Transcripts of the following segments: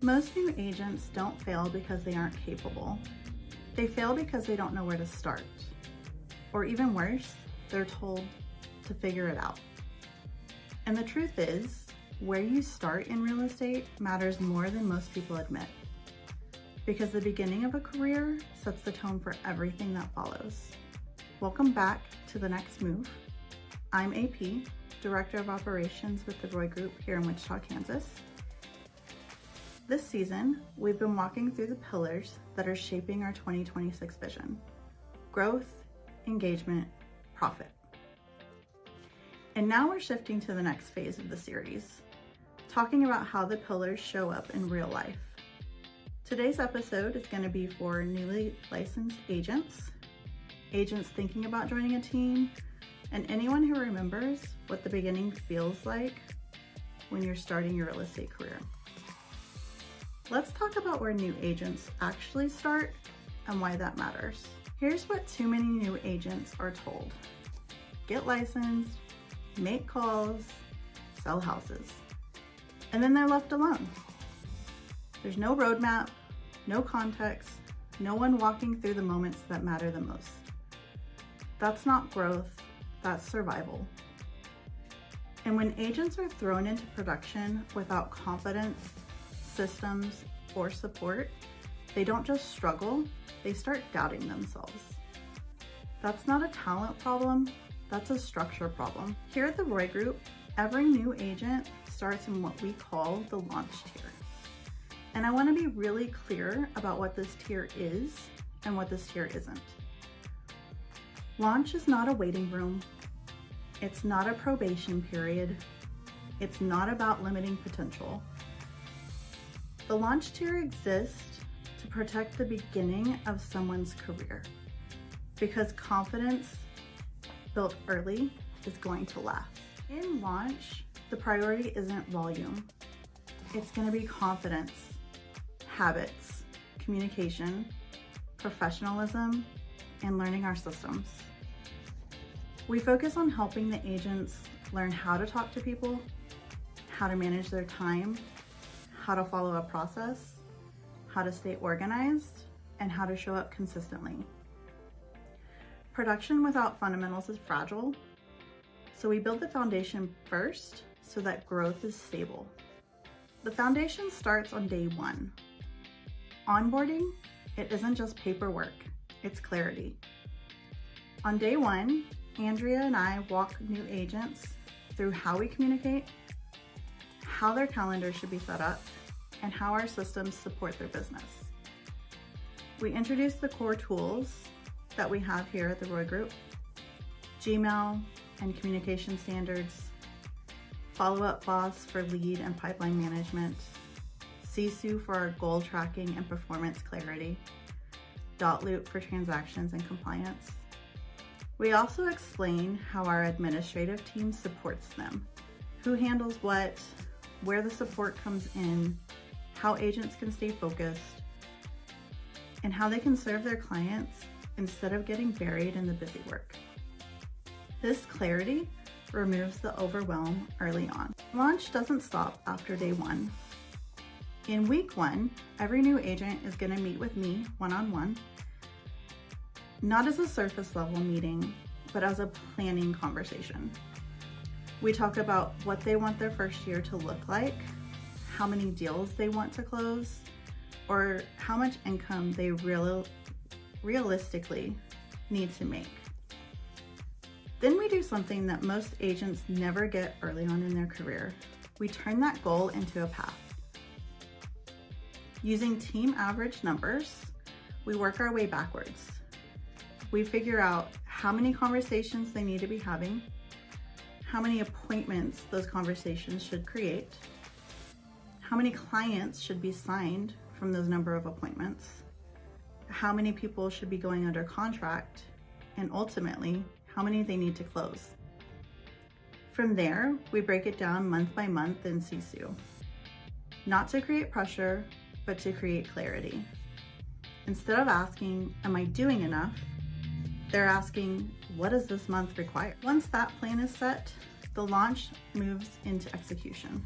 Most new agents don't fail because they aren't capable. They fail because they don't know where to start. Or even worse, they're told to figure it out. And the truth is, where you start in real estate matters more than most people admit. Because the beginning of a career sets the tone for everything that follows. Welcome back to The Next Move. I'm AP, Director of Operations with the Roy Group here in Wichita, Kansas. This season, we've been walking through the pillars that are shaping our 2026 vision: growth, engagement, profit. And now we're shifting to the next phase of the series, talking about how the pillars show up in real life. Today's episode is going to be for newly licensed agents, agents thinking about joining a team, and anyone who remembers what the beginning feels like when you're starting your real estate career. Let's talk about where new agents actually start and why that matters. Here's what too many new agents are told: get licensed, make calls, sell houses, and then they're left alone. There's no roadmap, no context, no one walking through the moments that matter the most. That's not growth, that's survival. And when agents are thrown into production without confidence, systems, or support, they don't just struggle, they start doubting themselves. That's not a talent problem, that's a structure problem. Here at the Roy Group, every new agent starts in what we call the launch tier. And I want to be really clear about what this tier is and what this tier isn't. Launch is not a waiting room. It's not a probation period. It's not about limiting potential. The launch tier exists to protect the beginning of someone's career, because confidence built early is going to last. In launch, the priority isn't volume. It's going to be confidence, habits, communication, professionalism, and learning our systems. We focus on helping the agents learn how to talk to people, how to manage their time, how to follow a process, how to stay organized, and how to show up consistently. Production without fundamentals is fragile, so we build the foundation first so that growth is stable. The foundation starts on day one. Onboarding, it isn't just paperwork, it's clarity. On day one, Andrea and I walk new agents through how we communicate, how their calendar should be set up, and how our systems support their business. We introduce the core tools that we have here at the Roy Group: Gmail and communication standards, Follow-Up Boss for lead and pipeline management, Sisu for our goal tracking and performance clarity, Dotloop for transactions and compliance. We also explain how our administrative team supports them, who handles what, where the support comes in, how agents can stay focused, and how they can serve their clients instead of getting buried in the busy work. This clarity removes the overwhelm early on. Launch doesn't stop after day one. In week one, every new agent is going to meet with me one-on-one, not as a surface level meeting, but as a planning conversation. We talk about what they want their first year to look like, how many deals they want to close, or how much income they realistically need to make. Then we do something that most agents never get early on in their career. We turn that goal into a path. Using team average numbers, we work our way backwards. We figure out how many conversations they need to be having, how many appointments those conversations should create, how many clients should be signed from those number of appointments, how many people should be going under contract, and ultimately, how many they need to close. From there, we break it down month by month in Sisu, not to create pressure, but to create clarity. Instead of asking, am I doing enough? They're asking, what does this month require? Once that plan is set, the launch moves into execution.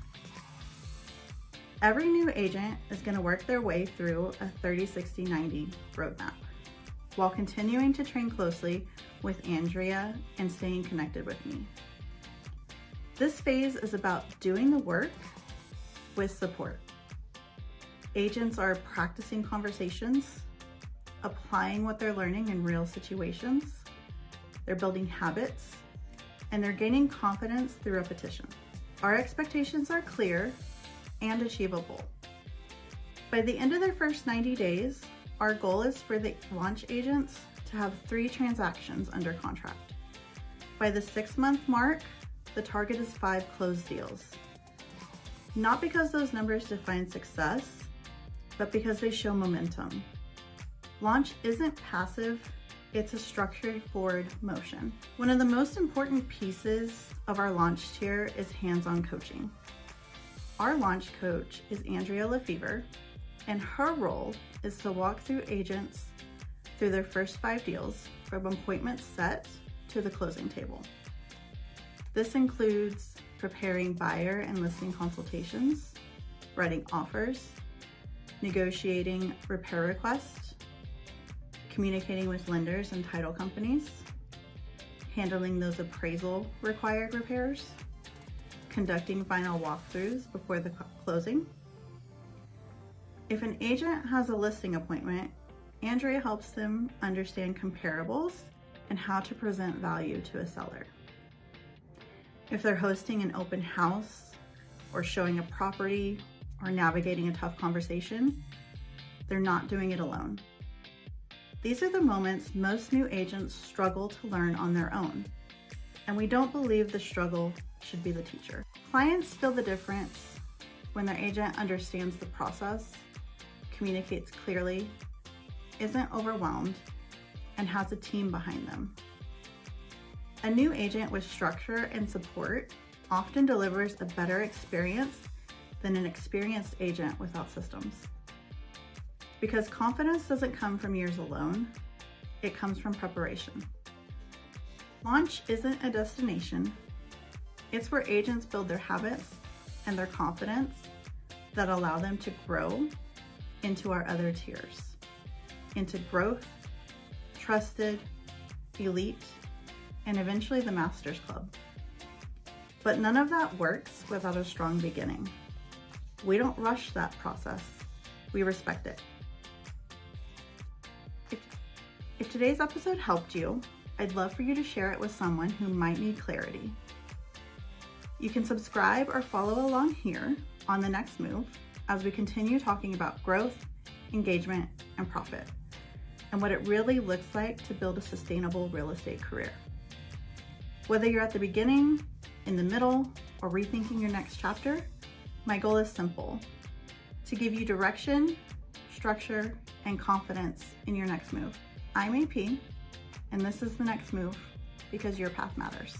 Every new agent is going to work their way through a 30, 60, 90 roadmap while continuing to train closely with Andrea and staying connected with me. This phase is about doing the work with support. Agents are practicing conversations, applying what they're learning in real situations, they're building habits, and they're gaining confidence through repetition. Our expectations are clear and achievable. By the end of their first 90 days, our goal is for the launch agents to have 3 transactions under contract. By the 6-month mark, the target is 5 closed deals. Not because those numbers define success, but because they show momentum. Launch isn't passive, it's a structured forward motion. One of the most important pieces of our launch tier is hands-on coaching. Our launch coach is Andrea Lefevre, and her role is to walk through agents through their first 5 deals from appointment set to the closing table. This includes preparing buyer and listing consultations, writing offers, negotiating repair requests, communicating with lenders and title companies, handling those appraisal required repairs, conducting final walkthroughs before the closing. If an agent has a listing appointment, Andrea helps them understand comparables and how to present value to a seller. If they're hosting an open house or showing a property or navigating a tough conversation, they're not doing it alone. These are the moments most new agents struggle to learn on their own, and we don't believe the struggle should be the teacher. Clients feel the difference when their agent understands the process, communicates clearly, isn't overwhelmed, and has a team behind them. A new agent with structure and support often delivers a better experience than an experienced agent without systems. Because confidence doesn't come from years alone, it comes from preparation. Launch isn't a destination, it's where agents build their habits and their confidence that allow them to grow into our other tiers, into growth, trusted, elite, and eventually the Masters Club. But none of that works without a strong beginning. We don't rush that process, we respect it. If today's episode helped you, I'd love for you to share it with someone who might need clarity. You can subscribe or follow along here on The Next Move as we continue talking about growth, engagement, and profit, and what it really looks like to build a sustainable real estate career. Whether you're at the beginning, in the middle, or rethinking your next chapter, my goal is simple: to give you direction, structure, and confidence in your next move. I'm AP, and this is The Next Move, because your path matters.